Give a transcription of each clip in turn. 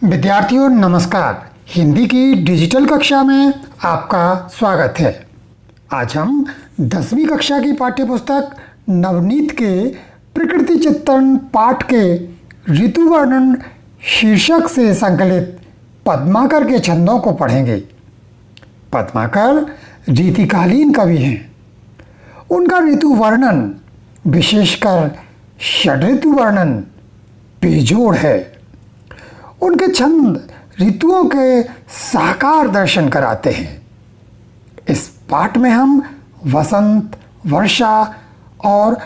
विद्यार्थियों नमस्कार। हिंदी की डिजिटल कक्षा में आपका स्वागत है। आज हम 10वीं कक्षा की पाठ्यपुस्तक नवनीत के प्रकृति चित्रण पाठ के ऋतु वर्णन शीर्षक से संकलित पद्माकर के छंदों को पढ़ेंगे। पद्माकर रीतिकालीन कवि हैं। उनका ऋतु वर्णन, विशेषकर षड्ऋतु वर्णन, बेजोड़ है। उनके छंद ऋतुओं के साकार दर्शन कराते हैं। इस पाठ में हम वसंत, वर्षा और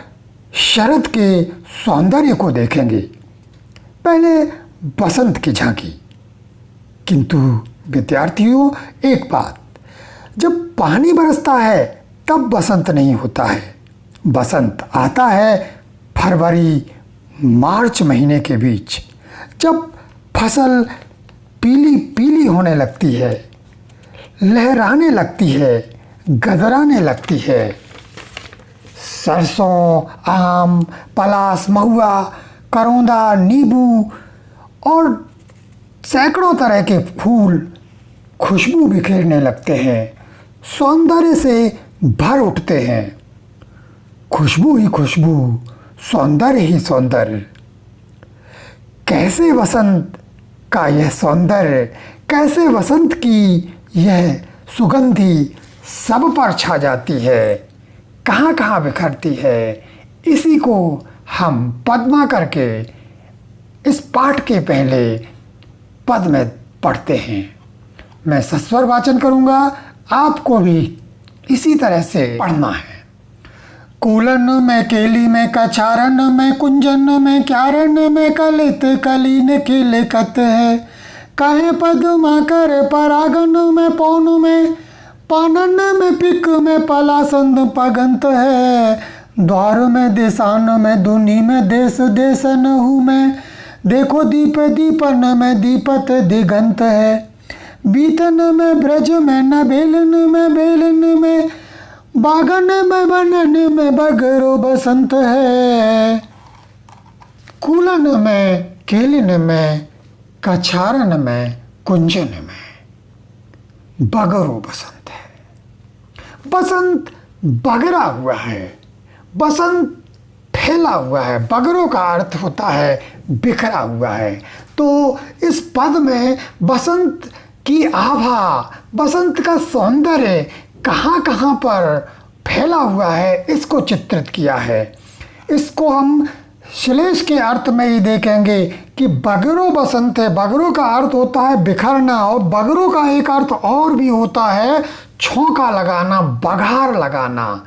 शरद के सौंदर्य को देखेंगे। पहले बसंत की झांकी। किंतु विद्यार्थियों, एक बात, जब पानी बरसता है तब बसंत नहीं होता है। बसंत आता है फरवरी मार्च महीने के बीच, जब फसल पीली पीली होने लगती है, लहराने लगती है, गदराने लगती है। सरसों, आम, पलास, महुआ, करौंदा, नींबू और सैकड़ों तरह के फूल खुशबू बिखेरने लगते हैं, सौंदर्य से भर उठते हैं। खुशबू ही खुशबू, सौंदर्य ही सौंदर्य। कैसे वसंत का यह सौंदर्य, कैसे वसंत की यह सुगंधी सब पर छा जाती है, कहाँ कहाँ बिखरती है। इसी को हम पद्माकर के इस पाठ के पहले पद में पढ़ते हैं। मैं सस्वर वाचन करूँगा, आपको भी इसी तरह से पढ़ना है। कूलन में, केली में, कछारन में, कुंजन में, क्यारन में, कलित कलीन खिलकत है। कहे पद्माकर परागन में, पौन में, पानन में, पिक में, पलासंद पगंत है। द्वार में, देशान में, दुनी में, देश देशन हूँ में, देखो दीप दीपन में, दीपत दिगंत है। बीतन में, ब्रज में, नभेलन में, बेलन में, बागन में, बनन में, बगरो बसंत है। कूलन में, केलिन में, कछारन में, कुंजन में, बगरो बसंत है। बसंत बगरा हुआ है, बसंत फैला हुआ है। बगरों का अर्थ होता है बिखरा हुआ है। तो इस पद में बसंत की आभा, बसंत का सौंदर्य कहाँ कहाँ पर फैला हुआ है, इसको चित्रित किया है। इसको हम श्लेष के अर्थ में ही देखेंगे कि बगरो बसंत है। बगरों का अर्थ होता है बिखरना, और बगरों का एक अर्थ और भी होता है छौंका लगाना, बघार लगाना,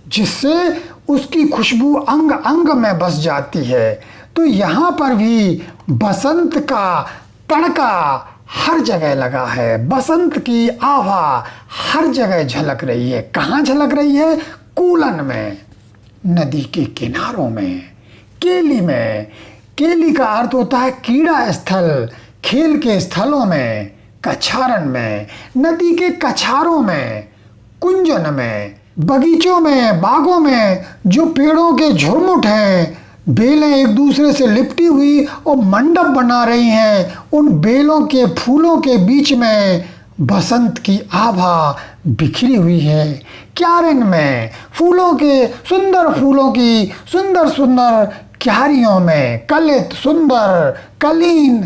जिससे उसकी खुशबू अंग अंग में बस जाती है। तो यहाँ पर भी बसंत का तड़का हर जगह लगा है। बसंत की आभा हर जगह झलक रही है। कहाँ झलक रही है? कूलन में, नदी के किनारों में, केली में। केली का अर्थ होता है कीड़ा स्थल, खेल के स्थलों में। कछारन में, नदी के कछारों में। कुंजन में, बगीचों में, बागों में जो पेड़ों के झुरमुट हैं, बेलें एक दूसरे से लिपटी हुई और मंडप बना रही हैं, उन बेलों के फूलों के बीच में बसंत की आभा बिखरी हुई है। क्यारन में, फूलों की सुंदर सुंदर क्यारियों में, कलित सुंदर कलीन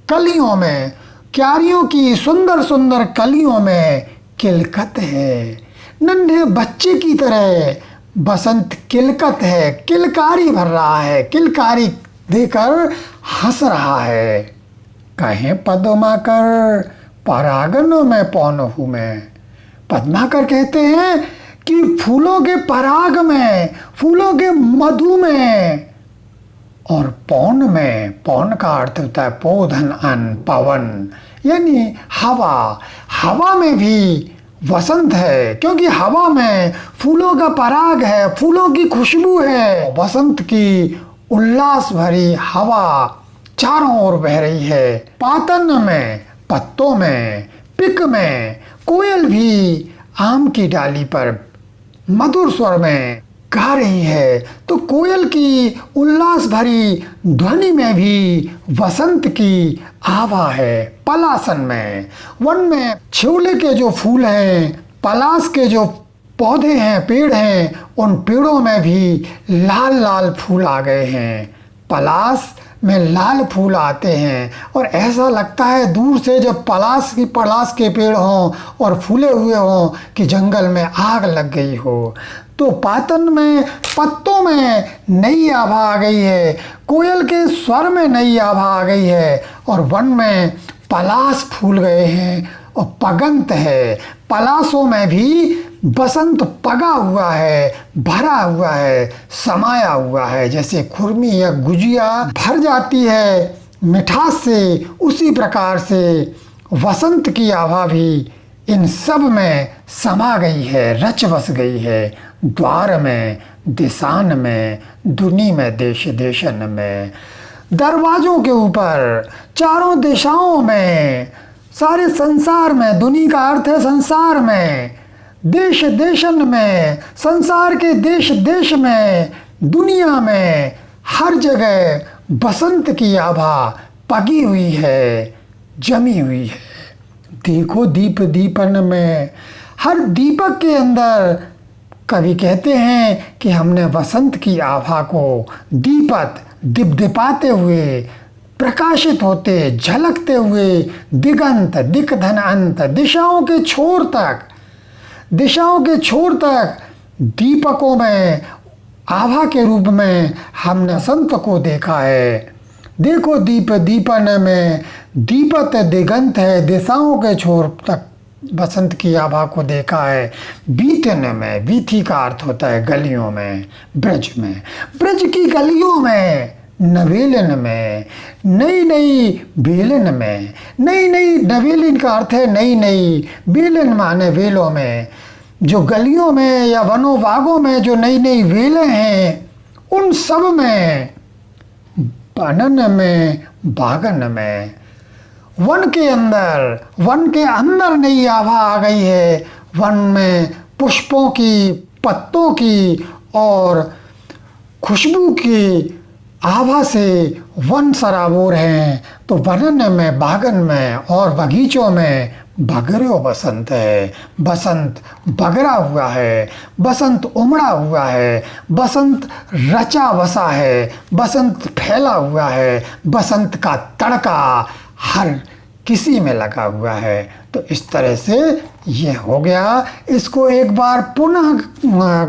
कलियों में, क्यारियों की सुंदर सुंदर कलियों में किलकत है। नन्हे बच्चे की तरह बसंत किलकत है, किलकारी भर रहा है, किलकारी देकर हंस रहा है। कहें पद्माकर परागन में, पौन हूँ मैं। पद्माकर कहते हैं कि फूलों के पराग में, फूलों के मधु में और पौन में। पौन का अर्थ होता है पोधन, अन्न, पवन, यानी हवा। हवा में भी वसंत है, क्योंकि हवा में फूलों का पराग है, फूलों की खुशबू है। बसंत की उल्लास भरी हवा चारों ओर बह रही है। पातन में, पत्तों में, पिक में, कोयल भी आम की डाली पर मधुर स्वर में गा रही है तो कोयल की उल्लास भरी ध्वनि में भी वसंत की आभा है। पलासन में, वन में छिवले के जो फूल हैं, पलास के जो पौधे हैं, पेड़ हैं, उन पेड़ों में भी लाल लाल फूल आ गए हैं। पलास में लाल फूल आते हैं और ऐसा लगता है दूर से जब पलास के पेड़ हों और फूले हुए हों कि जंगल में आग लग गई हो। तो पातन में पत्तों में नई आभा आ गई है, कोयल के स्वर में नई आभा आ गई है और वन में पलास फूल गए हैं और पगंत है। पलासों में भी बसंत पगा हुआ है, भरा हुआ है, समाया हुआ है। जैसे खुरमी या गुजिया भर जाती है मिठास से, उसी प्रकार से वसंत की आभा भी इन सब में समा गई है, रच बस गई है। द्वार में, दिसान में, दुनी में, देश देशन में, दरवाज़ों के ऊपर, चारों दिशाओं में, सारे संसार में, दुनी का अर्थ है संसार में, देश देशन में, संसार के देश देश में, दुनिया में, हर जगह बसंत की आभा पगी हुई है, जमी हुई है। देखो दीप दीपन में, हर दीपक के अंदर कवि कहते हैं कि हमने वसंत की आभा को दीपक दिपदिपाते हुए, प्रकाशित होते, झलकते हुए दिगंत दिक धन अंत, दिशाओं के छोर तक दीपकों में आभा के रूप में हमने वसंत को देखा है। देखो दीप दीपन में, दीपत दिगंत है, दिशाओं के छोर तक बसंत की आभा को देखा है। बीतन में, बीथी का अर्थ होता है गलियों में, ब्रज में, ब्रज की गलियों में, नवेलन में, नई नई बेलन में, नई नई नवेलन का अर्थ है नई नई, बेलन माने वेलों में, जो गलियों में या वनों बागों में जो नई नई वेलें हैं, उन सब में, बनन में, बागन में, वन के अंदर नई आभा आ गई है। वन में पुष्पों की, पत्तों की और खुशबू की आभा से वन सराबोर हैं। तो वनन में, बागन में और बगीचों में बगरो बसंत है। बसंत बगरा हुआ है, बसंत उमड़ा हुआ है, बसंत रचा बसा है, बसंत फैला हुआ है, बसंत का तड़का हर किसी में लगा हुआ है। तो इस तरह से ये हो गया। इसको एक बार पुनः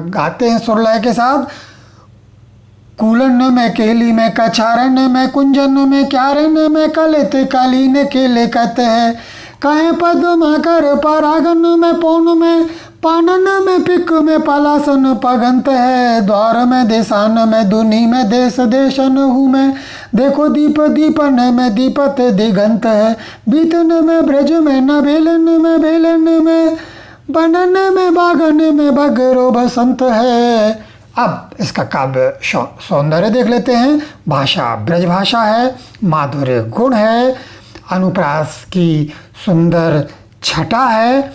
गाते हैं सुरलय के साथ। कूलन में, केली में, कछारन में, कुंजन में, क्यारन में, कलेते कालीन केले कहते हैं। कहे पद्म कर परागन में, पौन में, पानन में, पिक में, पलासन पगंत है। द्वार में, देसान में, दुनी में, देश देशन हूँ मैं। देखो दीप दीपन में, दीपत दिगंत है। बीतन में, ब्रज में, नभेलन में, भेलन में, बनन में, बागन में, बगरो बसंत है। अब इसका काव्य सौंदर्य देख लेते हैं। भाषा ब्रज भाषा है, माधुर्य गुण है, अनुप्रास की सुंदर छटा है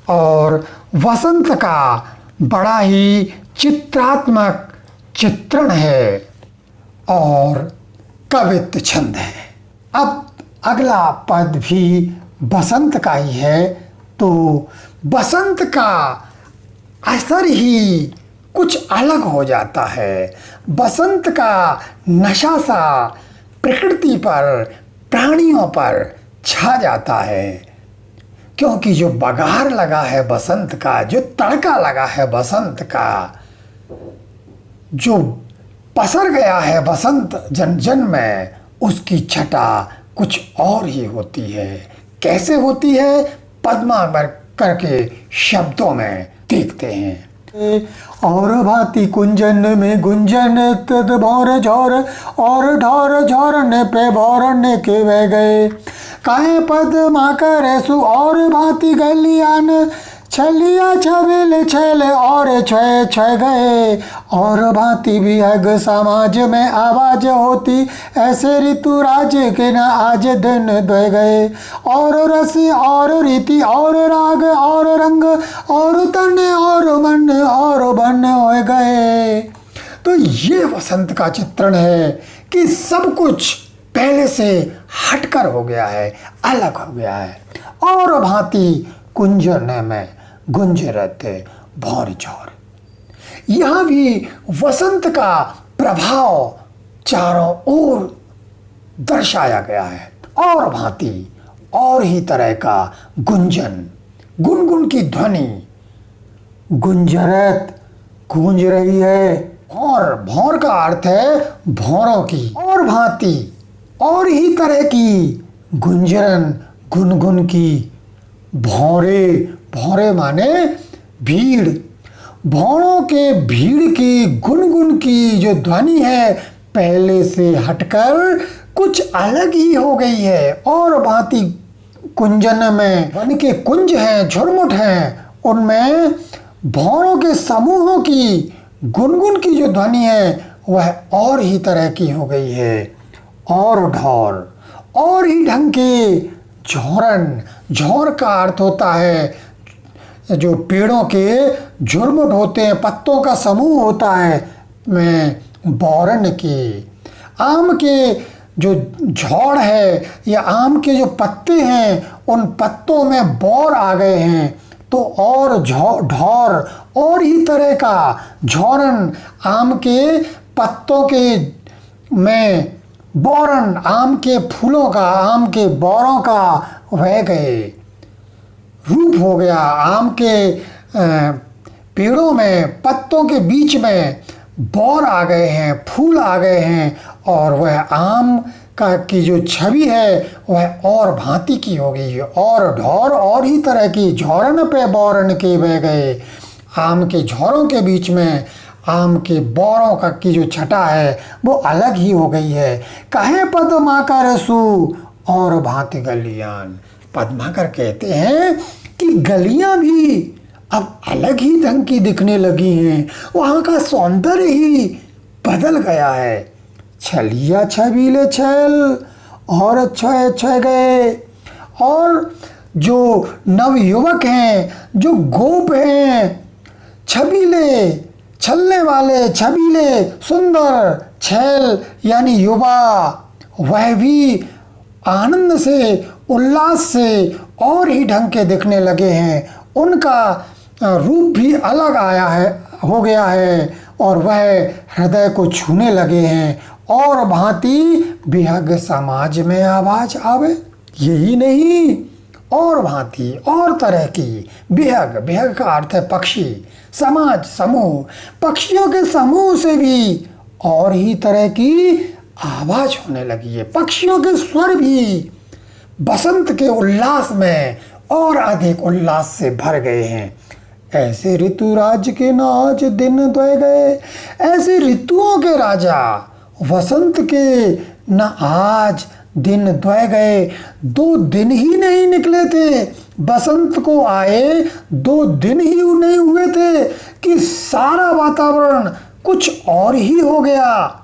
और वसंत का बड़ा ही चित्रात्मक चित्रण है और कवित्व छंद है। अब अगला पद भी बसंत का ही है। तो बसंत का असर ही कुछ अलग हो जाता है। बसंत का नशा सा प्रकृति पर, प्राणियों पर छा जाता है, क्योंकि जो बघार लगा है बसंत का, जो तड़का लगा है बसंत का, जो पसर गया है बसंत जन जन में, उसकी छटा कुछ और ही होती है। कैसे होती है, पद्माकर करके शब्दों में देखते हैं। और भांति कुंजन में गुंजन तद भौर झौर और ढौर झौरने पे भौरने के बह गए। काहे पद माकर ऐसु और भांति गलियान छलिया छबेल छल और छह छह गए और भांति विहग समाज में आवाज होती, ऐसे ऋतुराज के न आज दिन द्वय गए। और रस और रीति और राग और रंग और तन और मन और बन हो गए। तो ये वसंत का चित्रण है कि सब कुछ पहले से हटकर हो गया है, अलग हो गया है। और भांति कुंजन में गुंज रहते भौर झौर। यहां भी वसंत का प्रभाव चारों ओर दर्शाया गया है। और भांति और ही तरह का गुंजन, गुनगुन की ध्वनि, गुंजरत गूंज रही है। और भौर का अर्थ है भौरों की। और भांति और ही तरह की गुंजरन, गुनगुन की भौरे, भौरे माने भीड़, भौरों के भीड़ की गुनगुन की जो ध्वनि है पहले से हटकर कुछ अलग ही हो गई है। और भांति कुंजन में वन के कुंज हैं, झुरमुट हैं, उनमें भौरों के समूहों की गुनगुन की जो ध्वनि है वह और ही तरह की हो गई है। और ढौर और ही ढंग के झौरन, झौर का अर्थ होता है जो पेड़ों के झुरमुट होते हैं, पत्तों का समूह होता है। में बौरन के आम के जो झौड़ है या आम के जो पत्ते हैं उन पत्तों में बौर आ गए हैं। तो और ढौर और ही तरह का झौरन, आम के पत्तों के में बौरन, आम के फूलों का, आम के बौरों का वह गए रूप हो गया। आम के पेड़ों में, पत्तों के बीच में बौर आ गए हैं, फूल आ गए हैं। और वह आम का की जो छवि है वह और भांति की हो गई है। और ढौर और ही तरह की, झौरन पे बौरन के बह गए। आम के झौरों के बीच में आम के बौरों का की जो छटा है वो अलग ही हो गई है। कहे पद्माकर सु और भांति गलियान। पद्माकर कहते हैं कि गलियां भी अब अलग ही ढंग की दिखने लगी हैं, वहाँ का सौंदर्य ही बदल गया है। छलिया छबीले छल और छह छह गए। और जो नवयुवक हैं, जो गोप हैं, छबीले, छलने वाले, छबीले, सुंदर, छैल यानी युवा, वह भी आनंद से, उल्लास से और ही ढंग के दिखने लगे हैं। उनका रूप भी अलग आया है, हो गया है और वह हृदय को छूने लगे हैं। और भांति बिहग समाज में आवाज आवे। यही नहीं, और भांति और तरह की बिहग, बिहग का अर्थ है पक्षी, समाज, समूह, पक्षियों के समूह से भी और ही तरह की आवाज होने लगी है। पक्षियों के स्वर भी बसंत के उल्लास में और अधिक उल्लास से भर गए हैं। ऐसे ऋतुराज के न आज दिन द्वय गए। ऐसे ऋतुओं के राजा वसंत के न आज दिन द्वय गए। 2 दिन ही नहीं निकले थे, बसंत को आए 2 दिन ही नहीं हुए थे कि सारा वातावरण कुछ और ही हो गया।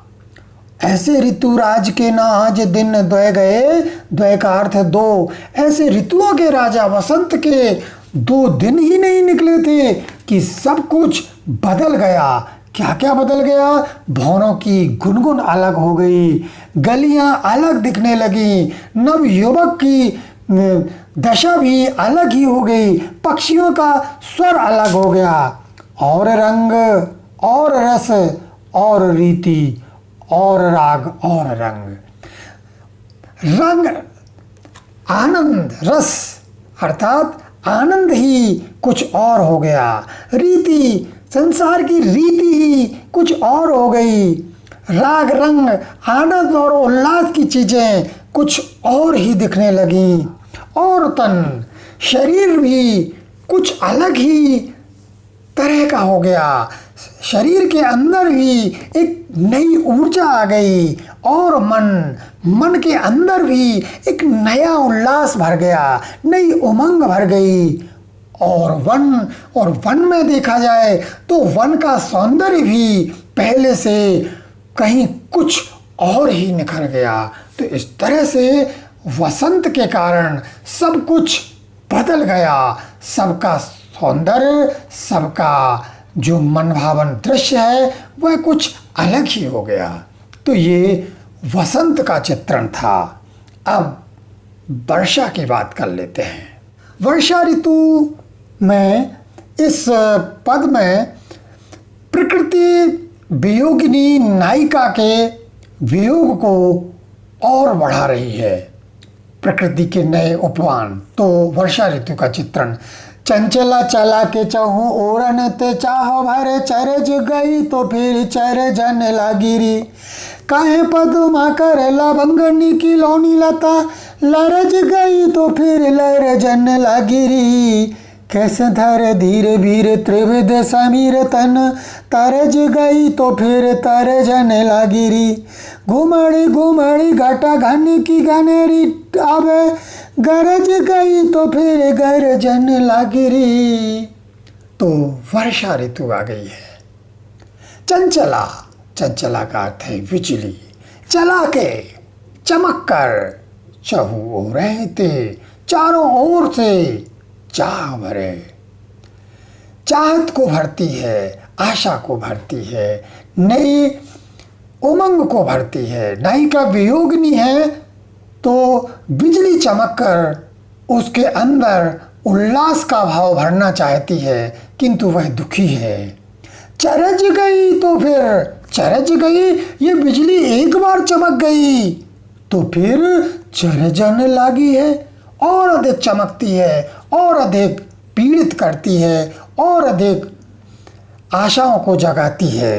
ऐसे ऋतुराज के ना आज दिन द्वय गए, द्वय का अर्थ है 2। ऐसे ऋतुओं के राजा वसंत के 2 दिन ही नहीं निकले थे कि सब कुछ बदल गया। क्या क्या बदल गया? भौरों की गुनगुन अलग हो गई, गलियां अलग दिखने लगी, नव युवक की दशा भी अलग ही हो गई, पक्षियों का स्वर अलग हो गया, और रंग और रस और रीति और राग और रंग। रंग आनंद, रस अर्थात आनंद ही कुछ और हो गया, रीति संसार की रीति ही कुछ और हो गई, राग रंग आनंद और उल्लास की चीजें कुछ और ही दिखने लगी, और तन शरीर भी कुछ अलग ही तरह का हो गया। शरीर के अंदर भी एक नई ऊर्जा आ गई, और मन के अंदर भी एक नया उल्लास भर गया, नई उमंग भर गई, और वन में देखा जाए तो वन का सौंदर्य भी पहले से कहीं कुछ और ही निखर गया। तो इस तरह से वसंत के कारण सब कुछ बदल गया, सबका सौंदर्य, सबका जो मनभावन दृश्य है वह कुछ अलग ही हो गया। तो ये वसंत का चित्रण था। अब वर्षा की बात कर लेते हैं। वर्षा ऋतु में इस पद में प्रकृति वियोगिनी नायिका के वियोग को और बढ़ा रही है, प्रकृति के नए उपमान। तो वर्षा ऋतु का चित्रण, चंचला चला के चहु ओरन ते चाह भरे चरज गई तो फिर चर जन लागिरी, काहे पदमा कर लवंगनी की लौनी लता लरज गई तो फिर लर जन लागिरी, कैसे धर धीरे भीर त्रिविध समीर तन तरज गई तो फिर तर जन लागिरी, घुमड़ी घुमड़ी घटा घन की घनेरी आवे गरज गई तो फिर गरजन लागिरी। तो वर्षा ऋतु आ गई है। चंचला, चंचला का अर्थ है बिजली, चला के चमक कर चहु ओर ते चारों ओर से चाह भरे, चाहत को भरती है, आशा को भरती है, नई उमंग को भरती है। नायिका वियोगिनी है तो बिजली चमक कर उसके अंदर उल्लास का भाव भरना चाहती है, किंतु वह दुखी है। चरज गई तो फिर चरज गई, ये बिजली एक बार चमक गई तो फिर चरजन लागी है, और अधिक चमकती है, और अधिक पीड़ित करती है, और अधिक आशाओं को जगाती है।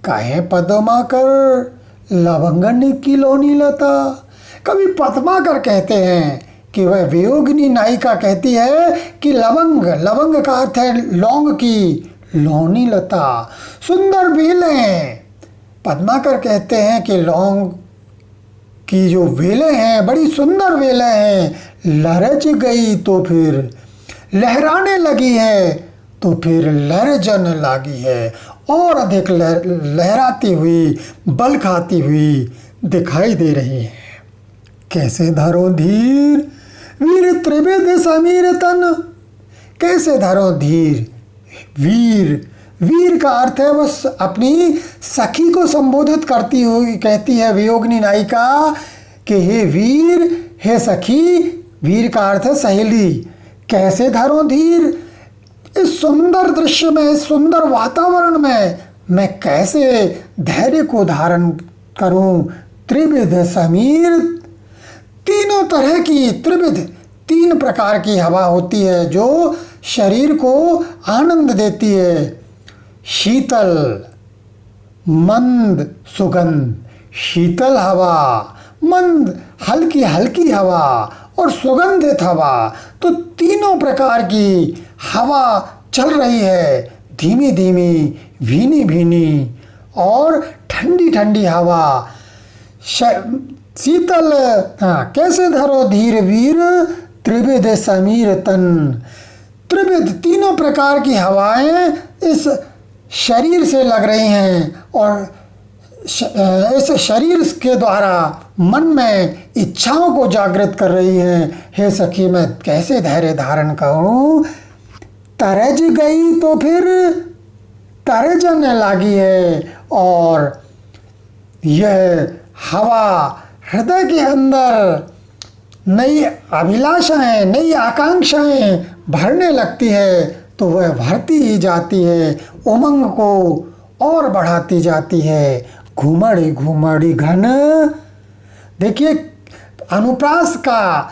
काहे पद्मा कर लवंगन की लोनी लता, कभी पद्माकर कहते हैं कि वह वियोगिनी नायिका कहती है कि लवंग, लवंग का अर्थ है लौंग की लौनी लता, सुंदर बेलें। पद्माकर कहते हैं कि लौंग की जो बेलें हैं बड़ी सुंदर बेलें हैं, लरज गई तो फिर लहराने लगी है तो फिर लरजन लागी है, और अधिक लहराती हुई, बल खाती हुई दिखाई दे रही है। कैसे धरो धीर वीर त्रिविध समीर तन, कैसे धरो धीर, वीर, वीर का अर्थ है बस अपनी सखी को संबोधित करती हुई कहती है वियोगिनी नायिका कि हे वीर, हे सखी, वीर का अर्थ है सहेली। कैसे धरो धीर, इस सुंदर दृश्य में, इस सुंदर वातावरण में मैं कैसे धैर्य को धारण करूं। त्रिविध समीर, तीनों तरह की, त्रिविध, तीन प्रकार की हवा होती है जो शरीर को आनंद देती है। शीतल, मंद सुगंध, शीतल हवा, मंद हल्की हल्की हवा और सुगंधित हवा। तो तीनों प्रकार की हवा चल रही है, धीमी धीमी, भीनी भीनी और ठंडी ठंडी हवा। शीतल, हाँ, कैसे धरो धीर वीर त्रिविध समीर तन, त्रिविध, तीनों प्रकार की हवाएं इस शरीर से लग रही हैं और इस शरीर के द्वारा मन में इच्छाओं को जागृत कर रही हैं। हे सखी, मैं कैसे धैर्य धारण करूं। तरज गई तो फिर तरजन लागी है, और यह हवा हृदय के अंदर नई अभिलाषाएं, नई आकांक्षाएं भरने लगती है, तो वह भरती ही जाती है, उमंग को और बढ़ाती जाती है। घुमड़ी घुमड़ी घन, देखिए अनुप्रास का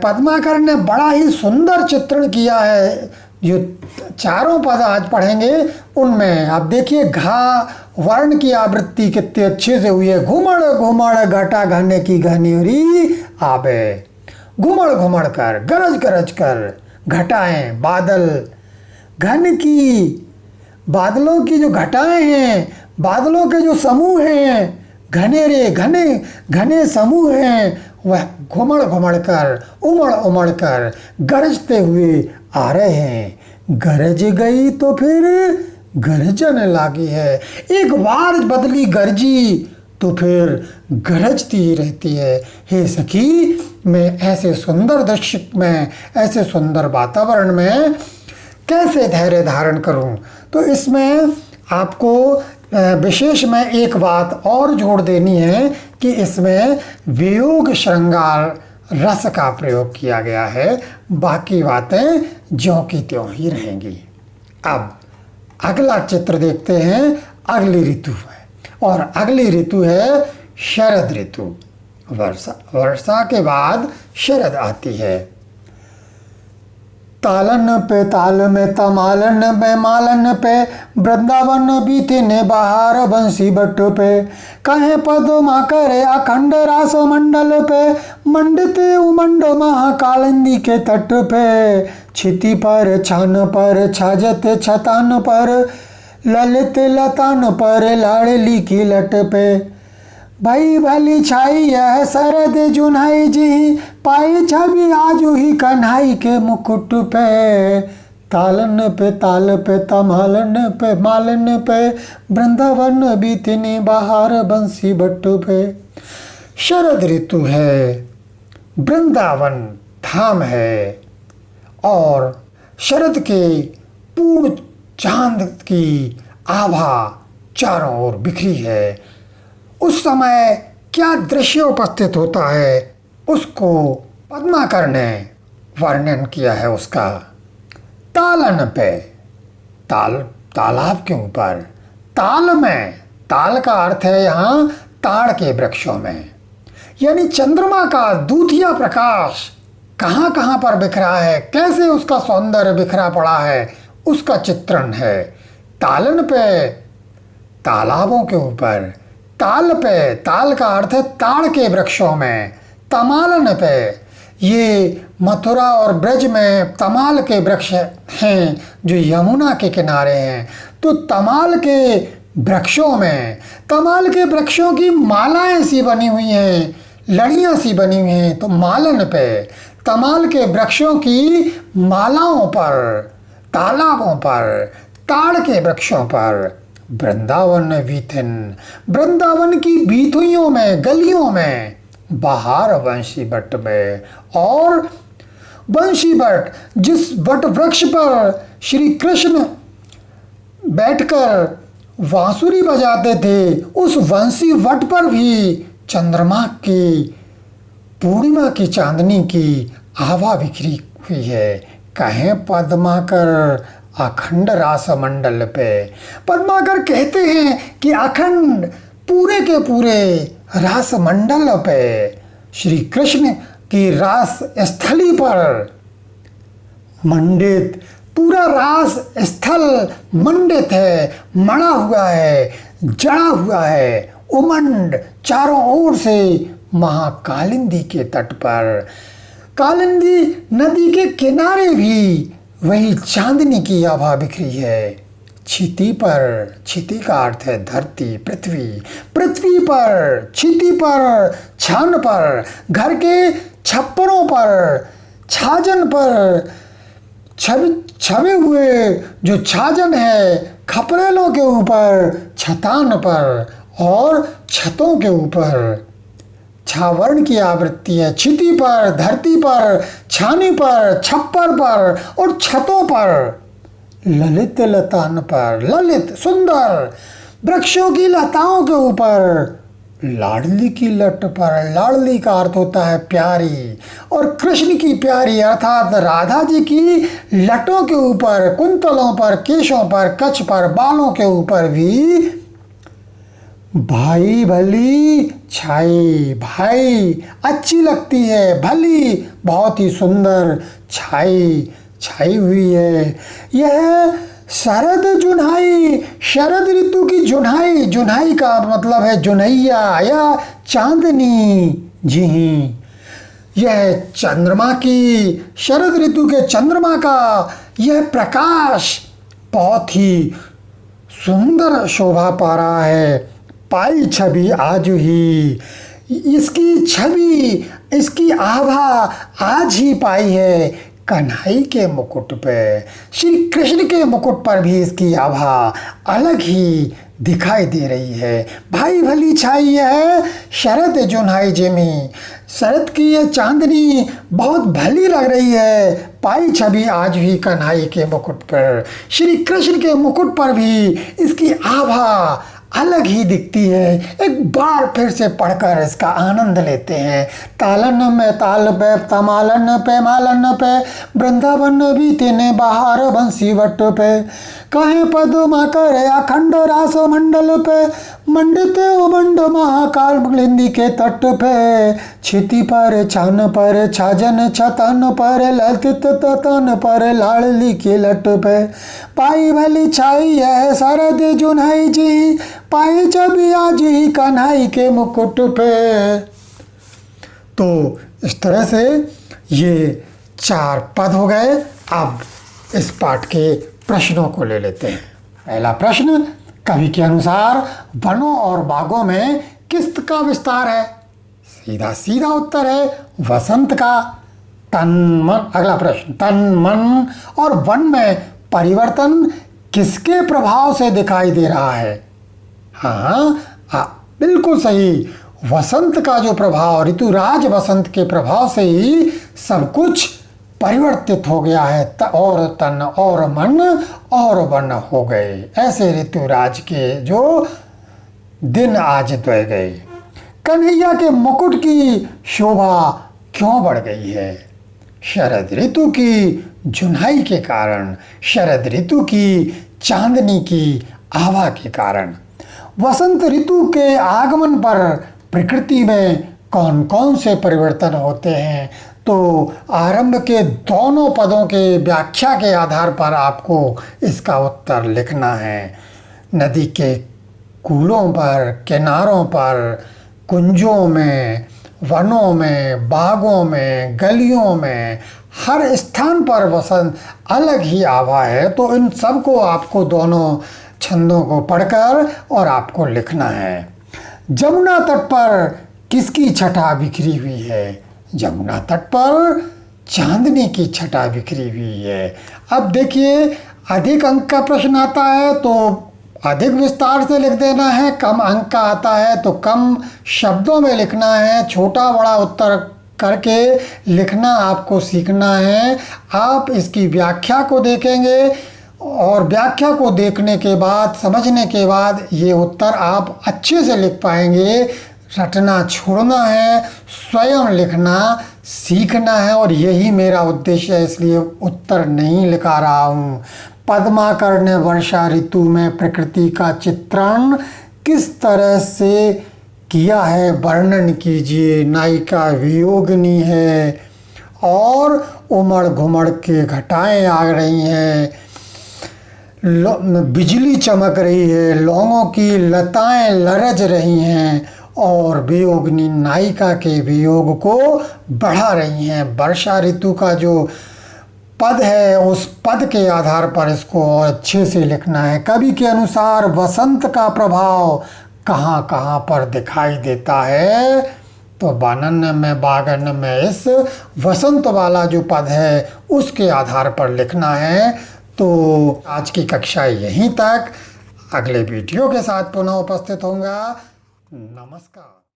पद्माकर ने बड़ा ही सुंदर चित्रण किया है। जो चारों पद आज पढ़ेंगे उनमें आप देखिए घा वर्ण की आवृत्ति कितनी अच्छे से हुई है। घुमड़ घुमड़ घटा घने की घनेरी आवे, घुमड़ घुमड़ कर, गरज गरज कर, घटाएं, बादल, घन की, बादलों की जो घटाएं हैं, बादलों के जो समूह हैं, घनेरे, घने घने समूह हैं, वह घुमड़ घुमड़ कर उमड़ उमड़ कर गरजते हुए आ रहे हैं। गरज गई तो फिर गरजन लागी है, एक बार बदली गरजी तो फिर गरजती ही रहती है। हे सखी, मैं ऐसे सुंदर दृश्य में, ऐसे सुंदर वातावरण में कैसे धैर्य धारण करूं? तो इसमें आपको विशेष में एक बात और जोड़ देनी है कि इसमें वियोग श्रृंगार रस का प्रयोग किया गया है, बाकी बातें ज्यों की त्यों ही रहेंगी। अब अगला चित्र देखते हैं, अगली ऋतु है, और अगली ऋतु है शरद ऋतु। वर्षा के बाद शरद आती है। तालन पे ताल में तमालन में मालन पे, वृंदावन बीते ने बहार बंसी बट पे, कहे पद्मा करे अखंड रास मंडल पे, मंडते उमंड महाकालिंदी के तट पे, छिति पर छान पर छाजत छतान पर, ललित लतान पर लाड़ली की लट पे, भाई भली छाई यह सरद जुनाई जी, पाई छवि आजू ही कन्हाई के मुकुट पे, तालन पे ताल पे तमालन पे मालन पे, वृंदावन बीतनी बहार बंसी बट्टू पे। शरद ऋतु है, वृंदावन धाम है, और शरद के पूर्ण चांद की आभा चारों ओर बिखरी है। उस समय क्या दृश्य उपस्थित होता है, उसको पद्माकर ने वर्णन किया है उसका। तालन पे, तालाब के ऊपर, ताल में, ताल का अर्थ है यहाँ ताड़ के वृक्षों में, यानी चंद्रमा का दूधिया प्रकाश कहाँ कहाँ पर बिखरा है, कैसे उसका सौंदर्य बिखरा पड़ा है, उसका चित्रण है। तालन पे, तालाबों के ऊपर, ताल पे, ताल का अर्थ है ताड़ के वृक्षों में, तमालन पे, ये मथुरा और ब्रज में तमाल के वृक्ष हैं जो यमुना के किनारे हैं। तो तमाल के वृक्षों में, तमाल के वृक्षों की मालाएं सी बनी हुई हैं, लड़ियां सी बनी हुई हैं। तो मालन पे, तमाल के वृक्षों की मालाओं पर, तालाबों पर, ताड़ के वृक्षों पर, वृंदावन बीथिन, वृंदावन की बीथुइयों में, गलियों में, बहार बंशी बट में, और बंशी बट, जिस बट वृक्ष पर श्री कृष्ण बैठकर बांसुरी बजाते थे, उस बंसी वट पर भी चंद्रमा की, पूर्णिमा की चांदनी की आभा बिखरी हुई है। कहें पद्माकर अखंड रास मंडल पे, पद्माकर कहते हैं कि अखंड, पूरे के पूरे रास मंडल पे, श्री कृष्ण की रास स्थली पर मंडित, पूरा रास स्थल मंडित है, मड़ा हुआ है, जड़ा हुआ है, उमंड चारों ओर से महाकालिंदी के तट पर, कालिंदी नदी के किनारे भी वही चांदनी की आभा बिखरी है। छिति पर, छिति का अर्थ है धरती, पृथ्वी, पृथ्वी पर, छिति पर, छान पर, घर के छप्परों पर, छाजन पर, छवे हुए जो छाजन है, खपरेलों के ऊपर, छतान पर और छतों के ऊपर छावरण की आवृत्ति है। छिति पर, धरती पर, छानी पर, छप्पर पर और छतों पर, ललित लतान पर, ललित सुंदर वृक्षों की लताओं के ऊपर, लाडली की लट पर, लाडली का अर्थ होता है प्यारी, और कृष्ण की प्यारी अर्थात राधा जी की लटों के ऊपर, कुंतलों पर, केशों पर, कच्छ पर, बालों के ऊपर भी भाई भली छाई, भाई अच्छी लगती है, भली बहुत ही सुंदर छाई छाई हुई है। यह शरद जुन्हाई, शरद ऋतु की जुन्हाई, जुन्हाई का मतलब है जुनैया या चांदनी जी। यह चंद्रमा की, शरद ऋतु के चंद्रमा का यह प्रकाश बहुत ही सुंदर शोभा पा रहा है। पाई छवि आज ही, इसकी छवि इसकी आभा आज ही पाई है कन्हई के मुकुट पे। श्री कृष्ण के मुकुट पर भी इसकी आभा अलग ही दिखाई दे रही है। भाई भली छाई है शरद जुन्हाई जेमी, शरद की ये चांदनी बहुत भली लग रही है, पाई छवि आज भी कन्हई के मुकुट पर। श्री कृष्ण के मुकुट पर भी इसकी आभा अलग ही दिखती है। एक बार फिर से पढ़कर इसका आनंद लेते हैं। तालन में ताल पे, तमालन पे, मालन पे, वृंदावन भी तेने बाहर बंसी वट पे, कहे पदमा करे अखंड रास मंडल पे, मंडित उमंड महाकाल लिंदी के तट पे, छिति पर छान पर छाजन छतन पर लतित ततन पर लाड़ली के लट पे, पाई भली छाई है शरद जुन्हाई जी, पाई छवि आज ही कन्हई के मुकुट पे। तो इस तरह से ये 4 पद हो गए। अब इस पाठ के प्रश्नों को ले लेते हैं। पहला प्रश्न, कवि के अनुसार वनों और बागों में किस का विस्तार है? सीधा सीधा उत्तर है वसंत का। तन मन, अगला प्रश्न, तन मन और वन में परिवर्तन किसके प्रभाव से दिखाई दे रहा है? हाँ, बिल्कुल सही, वसंत का जो प्रभाव, ऋतुराज वसंत के प्रभाव से ही सब कुछ परिवर्तित हो गया है। और तन और मन और वन हो गए, ऐसे ऋतुराज के जो दिन आज द्वय गए। कन्हैया के मुकुट की शोभा क्यों बढ़ गई है? शरद ऋतु की जुन्हाई के कारण, शरद ऋतु की चांदनी की आभा के कारण। वसंत ऋतु के आगमन पर प्रकृति में कौन कौन से परिवर्तन होते हैं? तो आरंभ के दोनों पदों के व्याख्या के आधार पर आपको इसका उत्तर लिखना है। नदी के कूलों पर, किनारों पर, कुंजों में, वनों में, बागों में, गलियों में, हर स्थान पर वसंत अलग ही आभा है। तो इन सब को आपको दोनों छंदों को पढ़कर और आपको लिखना है। जमुना तट पर किसकी छटा बिखरी हुई है? जमुना तट पर चांदनी की छटा बिखरी हुई है। अब देखिए, अधिक अंक का प्रश्न आता है तो अधिक विस्तार से लिख देना है, कम अंक का आता है तो कम शब्दों में लिखना है, छोटा बड़ा उत्तर करके लिखना आपको सीखना है। आप इसकी व्याख्या को देखेंगे और व्याख्या को देखने के बाद, समझने के बाद ये उत्तर आप अच्छे से लिख पाएंगे। रटना छोड़ना है, स्वयं लिखना सीखना है और यही मेरा उद्देश्य है, इसलिए उत्तर नहीं लिखा रहा हूँ। पद्माकर ने वर्षा ऋतु में प्रकृति का चित्रण किस तरह से किया है, वर्णन कीजिए। नायिका वियोगिनी है और उमड़ घुमड़ के घटाएं आ रही हैं, बिजली चमक रही है, लौंगों की लताएं लरज रही हैं और वियोगिनी नायिका के वियोग को बढ़ा रही हैं। वर्षा ऋतु का जो पद है उस पद के आधार पर इसको और अच्छे से लिखना है। कवि के अनुसार वसंत का प्रभाव कहाँ कहाँ पर दिखाई देता है? तो बानन में, बागन में, इस वसंत वाला जो पद है उसके आधार पर लिखना है। तो आज की कक्षा यहीं तक। अगले वीडियो के साथ पुनः उपस्थित होऊंगा। नमस्कार।